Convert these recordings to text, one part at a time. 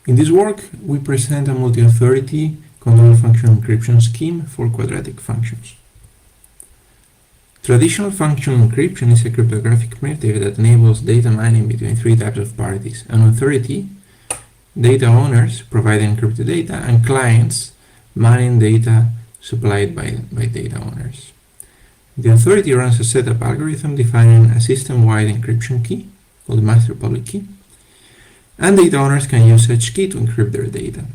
In this work, we present a multi-authority control function encryption scheme for quadratic functions. Traditional function encryption is a cryptographic primitive that enables data mining between three types of parties: an authority, data owners providing encrypted data, and clients mining data supplied by data owners. The authority runs a setup algorithm defining a system-wide encryption key, called the master public key, and data owners can use such key to encrypt their data.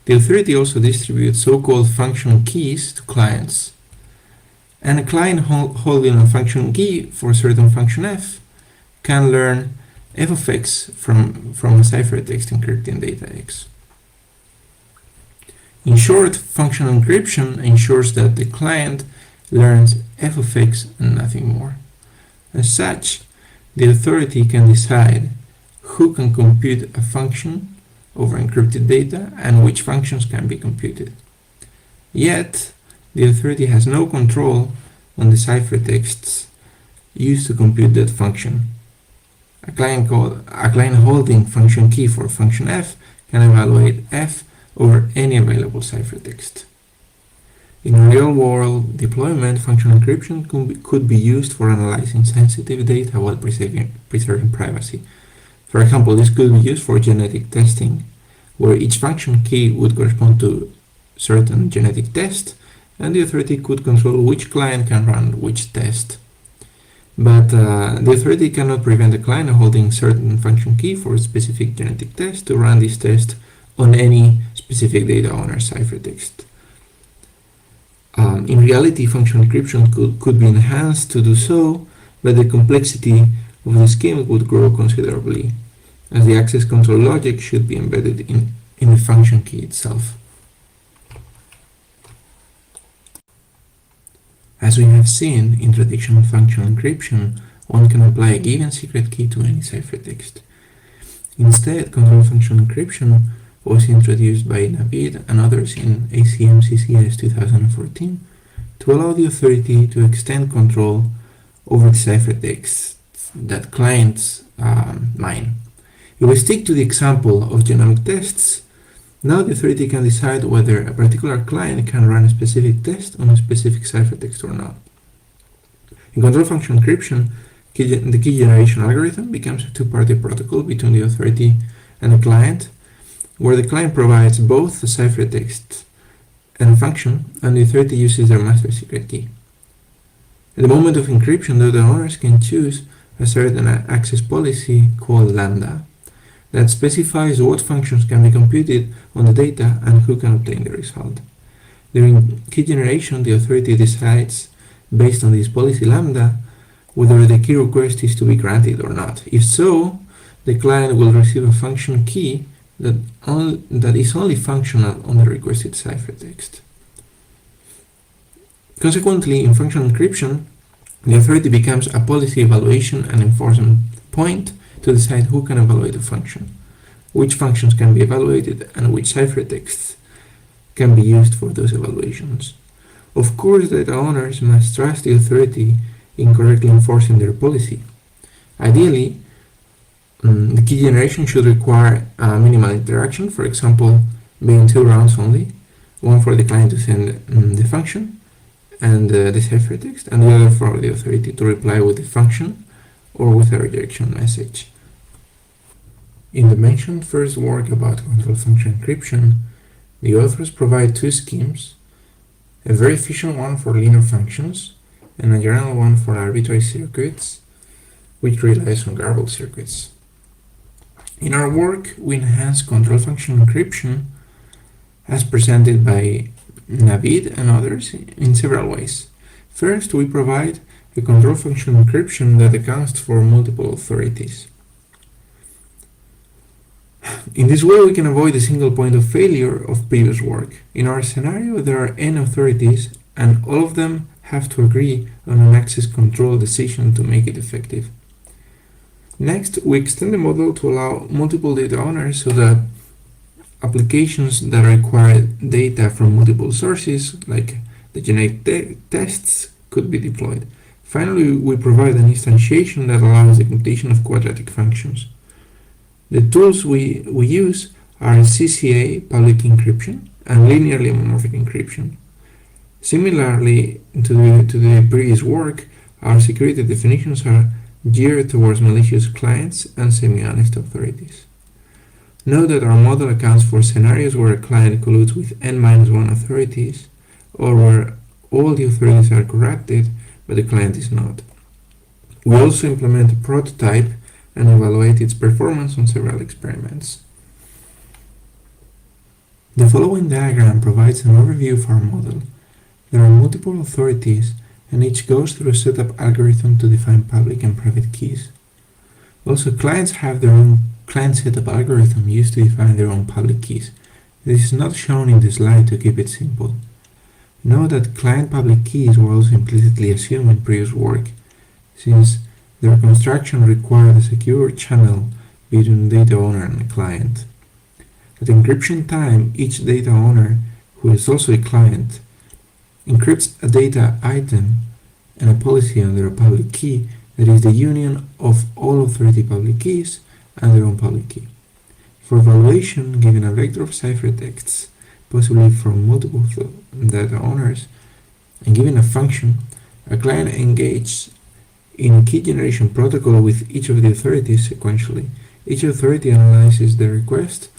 The authority also distributes so-called function keys to clients, and a client holding a function key for a certain function f can learn f of x from a ciphertext encrypting data x. In short, functional encryption ensures that the client learns f of x and nothing more. As such, the authority can decide who can compute a function over encrypted data and which functions can be computed. Yet, the authority has no control on the ciphertexts used to compute that function. A client holding function key for function f can evaluate f over any available ciphertext. In a real-world deployment, functional encryption could be used for analyzing sensitive data while preserving privacy. For example, this could be used for genetic testing, where each function key would correspond to certain genetic test, and the authority could control which client can run which test. But the authority cannot prevent a client holding certain function key for a specific genetic test to run this test on any specific data owner ciphertext. In reality, functional encryption could be enhanced to do so, but the complexity of the scheme would grow considerably, as the access control logic should be embedded in the function key itself. As we have seen, in traditional functional encryption, one can apply a given secret key to any ciphertext. Instead, control function encryption was introduced by Navid and others in ACM CCS 2014 to allow the authority to extend control over the ciphertexts that clients mine. If we stick to the example of genomic tests, now the authority can decide whether a particular client can run a specific test on a specific ciphertext or not. In control function encryption, the key generation algorithm becomes a two-party protocol between the authority and the client, where the client provides both a ciphertext and a function, and the authority uses their master secret key. At the moment of encryption, the owners can choose a certain access policy called lambda that specifies what functions can be computed on the data and who can obtain the result. During key generation, the authority decides, based on this policy lambda, whether the key request is to be granted or not. If so, the client will receive a function key that is only functional on the requested ciphertext. Consequently, in functional encryption, the authority becomes a policy evaluation and enforcement point to decide who can evaluate a function, which functions can be evaluated, and which ciphertexts can be used for those evaluations. Of course, data owners must trust the authority in correctly enforcing their policy. Ideally, the key generation should require minimal interaction, for example, being 2 rounds only, one for the client to send the function and the ciphertext, and the other for the authority to reply with the function or with a rejection message. In the mentioned first work about control function encryption, the authors provide two schemes, a very efficient one for linear functions and a general one for arbitrary circuits, which relies on garbled circuits. In our work, we enhance control function encryption as presented by Navid and others in several ways. First, we provide a control function encryption that accounts for multiple authorities. In this way, we can avoid a single point of failure of previous work. In our scenario, there are n authorities, and all of them have to agree on an access control decision to make it effective. Next, we extend the model to allow multiple data owners so that applications that require data from multiple sources, like the genetic tests, could be deployed. Finally, we provide an instantiation that allows the computation of quadratic functions. The tools we use are CCA, public encryption, and linearly homomorphic encryption. Similarly to the previous work, our security definitions are geared towards malicious clients and semi-honest authorities. Note that our model accounts for scenarios where a client colludes with n-1 authorities, or where all the authorities are corrupted but the client is not. We also implement a prototype and evaluate its performance on several experiments. The following diagram provides an overview of our model. There are multiple authorities, and each goes through a setup algorithm to define public and private keys. Also, clients have their own client setup algorithm used to define their own public keys. This is not shown in the slide to keep it simple. Note that client public keys were also implicitly assumed in previous work, since their construction required a secure channel between the data owner and the client. At encryption time, each data owner, who is also a client, encrypts a data item and a policy under a public key that is the union of all authority public keys and their own public key. For evaluation, given a vector of ciphertexts, possibly from multiple data owners, and given a function, a client engages in a key generation protocol with each of the authorities sequentially. Each authority analyzes the request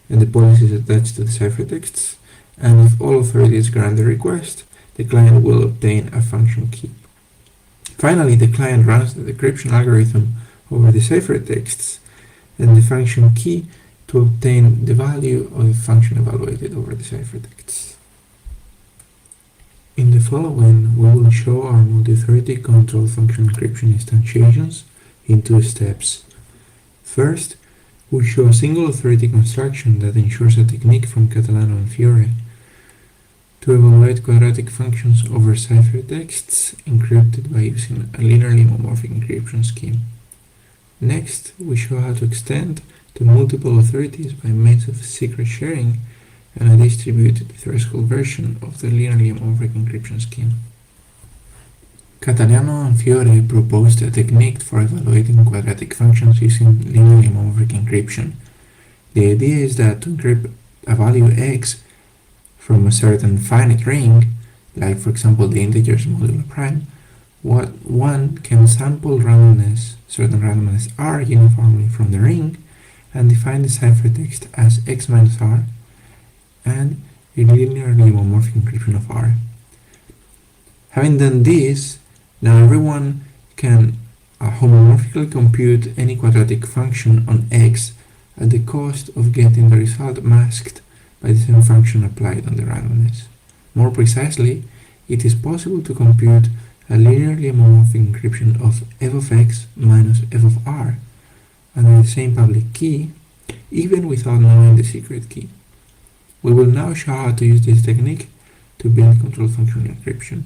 and the policies attached to the ciphertexts, and if all authorities grant the request, the client will obtain a function key. Finally, the client runs the decryption algorithm over the ciphertexts and the function key to obtain the value of the function evaluated over the ciphertexts. In the following, we will show our multi-authority control function encryption instantiations in two steps. First, we show a single authority construction that ensures a technique from Catalano and Fiore to evaluate quadratic functions over ciphertexts encrypted by using a linearly homomorphic encryption scheme. Next, we show how to extend to multiple authorities by means of secret sharing and a distributed threshold version of the linearly homomorphic encryption scheme. Catalano and Fiore proposed a technique for evaluating quadratic functions using linearly homomorphic encryption. The idea is that to encrypt a value x from a certain finite ring, like for example the integers modulo prime, one can sample certain randomness r uniformly from the ring and define the ciphertext as x minus r and a linearly homomorphic encryption of r. Having done this, now everyone can homomorphically compute any quadratic function on x at the cost of getting the result masked by the same function applied on the randomness. More precisely, it is possible to compute a linearly homomorphic encryption of f of x minus f of r under the same public key, even without knowing the secret key. We will now show how to use this technique to build control function encryption.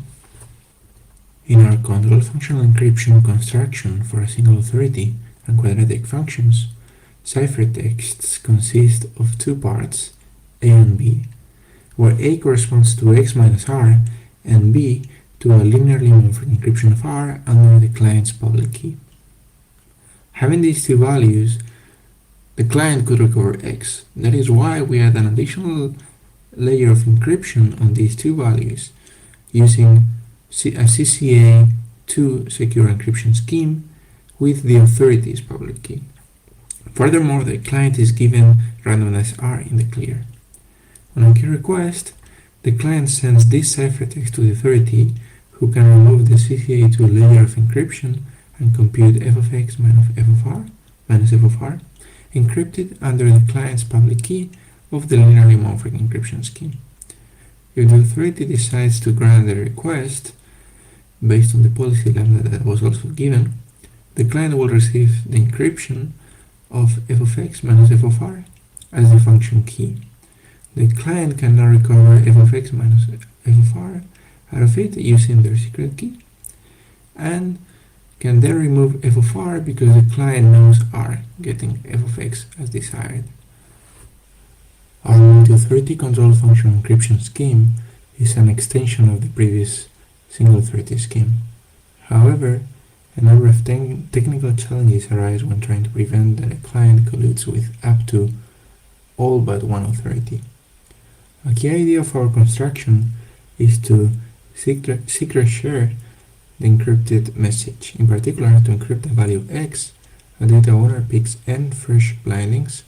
In our control function encryption construction for a single authority and quadratic functions, ciphertexts consist of two parts, A and B, where A corresponds to x minus r and B to a linearly homomorphic encryption of r under the client's public key. Having these two values, the client could recover x. That is why we add an additional layer of encryption on these two values using a CCA2 secure encryption scheme with the authority's public key. Furthermore, the client is given randomness r in the clear. On a key request, the client sends this ciphertext to the authority, who can remove the CCA2 layer of encryption and compute f of x minus f of r, encrypted under the client's public key of the linearly homomorphic encryption scheme. If the authority decides to grant the request, based on the policy lambda that was also given, the client will receive the encryption of f of x minus f of r as the function key. The client can now recover f of x minus f of r out of it using their secret key, and can then remove f of r because the client knows r, getting f of x as desired. Our multi-authority control function encryption scheme is an extension of the previous single-authority scheme. However, a number of technical challenges arise when trying to prevent that a client colludes with up to all but one authority. A key idea of our construction is to secret share the encrypted message. In particular, to encrypt the value x, a data owner picks n fresh bindings,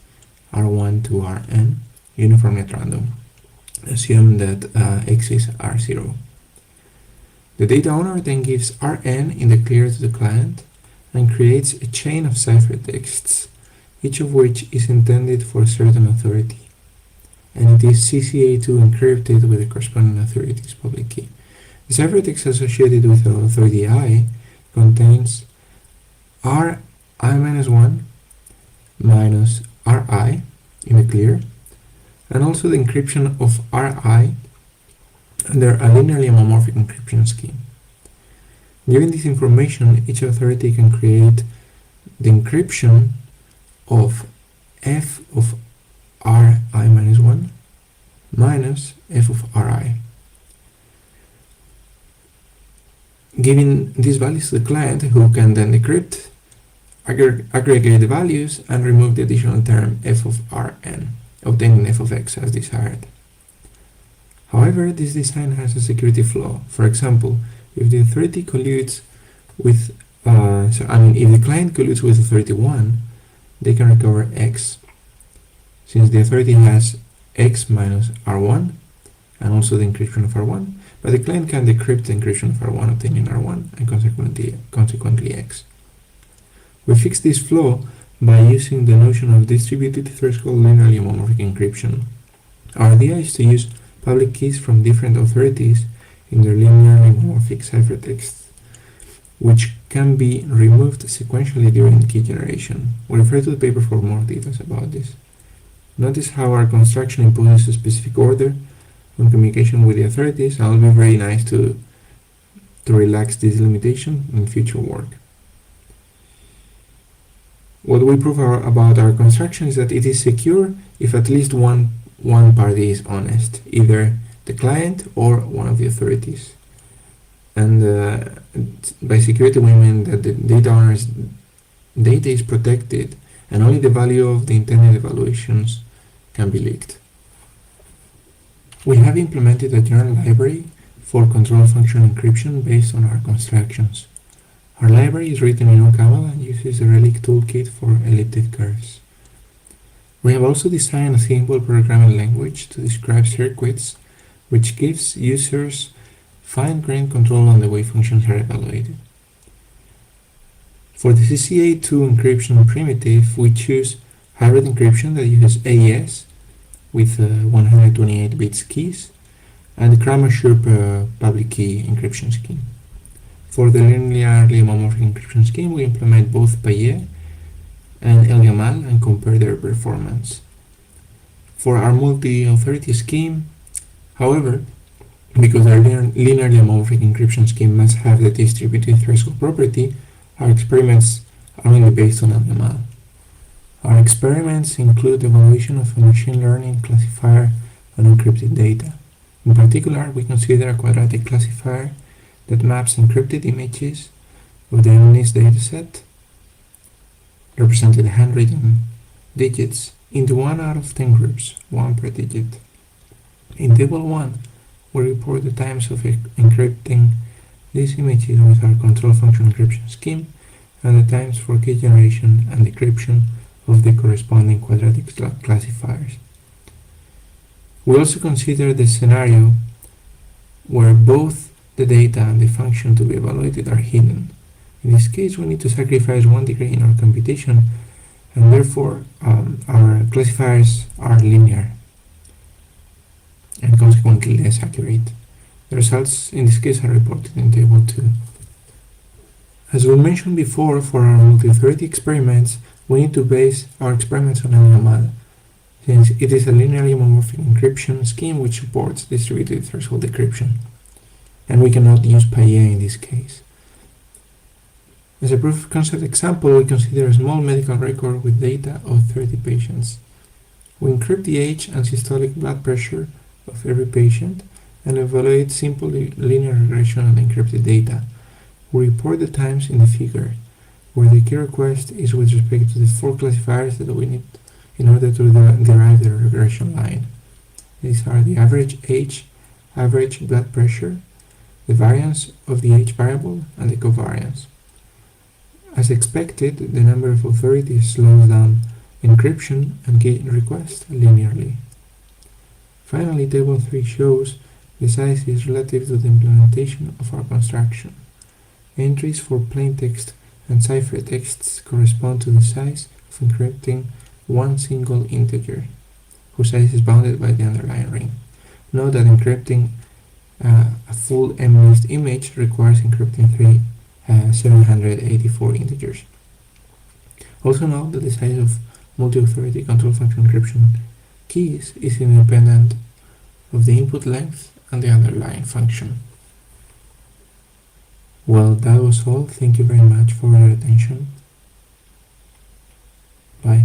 R1 to Rn, uniformly at random. Assume that x is R0. The data owner then gives Rn in the clear to the client and creates a chain of ciphertexts, each of which is intended for a certain authority, and it is CCA2 encrypted with the corresponding authority's public key. The ciphertext associated with authority I contains Ri-1 minus Ri in the clear, and also the encryption of Ri under a linearly homomorphic encryption scheme. Given this information, each authority can create the encryption of f of Ri-1 minus f of Ri. Giving these values to the client, who can then decrypt, aggregate the values, and remove the additional term f of Rn, obtaining f of x as desired. However, this design has a security flaw. For example, if the authority colludes with, if the client colludes with authority 1, they can recover x, since the authority has x minus R1 and also the encryption of R1, but the client can decrypt the encryption of R1, obtaining R1 and consequently x. We fix this flaw by using the notion of distributed threshold linearly homomorphic encryption. Our idea is to use public keys from different authorities in their linearly homomorphic ciphertexts, which can be removed sequentially during key generation. We refer to the paper for more details about this. Notice how our construction imposes a specific order on communication with the authorities, and it will be very nice to relax this limitation in future work. What we prove about our construction is that it is secure if at least one party is honest, either the client or one of the authorities. And by security we mean that the data owner's data is protected and only the value of the intended evaluations can be leaked. We have implemented a general library for control function encryption based on our constructions. Our library is written in OCaml and uses the relic toolkit for elliptic curves. We have also designed a simple programming language to describe circuits, which gives users fine-grained control on the way functions are evaluated. For the CCA2 encryption primitive, we choose hybrid encryption that uses AES with 128 bits keys and the crime-assured public key encryption scheme. For the linearly homomorphic encryption scheme, we implement both Payet and LGML and compare their performance. For our multi-authority scheme, however, because our linearly homomorphic encryption scheme must have the distributed threshold property, our experiments are only based on LGML. Our experiments include the evaluation of a machine learning classifier on encrypted data. In particular, we consider a quadratic classifier that maps encrypted images of the MNIST dataset, represented handwritten digits, into 1 out of 10 groups, 1 per digit. In Table 1, we report the times of encrypting these images with our control function encryption scheme and the times for key generation and decryption of the corresponding quadratic classifiers. We also consider the scenario where both the data and the function to be evaluated are hidden. In this case, we need to sacrifice 1 degree in our computation, and therefore our classifiers are linear and consequently less accurate. The results in this case are reported in Table 2. As we mentioned before, for our multi-authority experiments, we need to base our experiments on LGML, since it is a linearly homomorphic encryption scheme which supports distributed threshold decryption, and we cannot use Payet in this case. As a proof of concept example, we consider a small medical record with data of 30 patients. We encrypt the age and systolic blood pressure of every patient and evaluate simple linear regression on the encrypted data. We report the times in the figure, where the key request is with respect to the 4 classifiers that we need in order to derive the expression line. These are the average age, average blood pressure, the variance of the age variable, and the covariance. As expected, the number of authorities slows down encryption and key request linearly. Finally, Table 3 shows the size is relative to the implementation of our construction. Entries for plaintext and ciphertexts correspond to the size of encrypting one single integer, whose size is bounded by the underlying ring. Note that encrypting a full M-list image requires encrypting 784 integers. Also note that the size of multi-authority control function encryption keys is independent of the input length and the underlying function. Well, that was all. Thank you very much for your attention. Bye.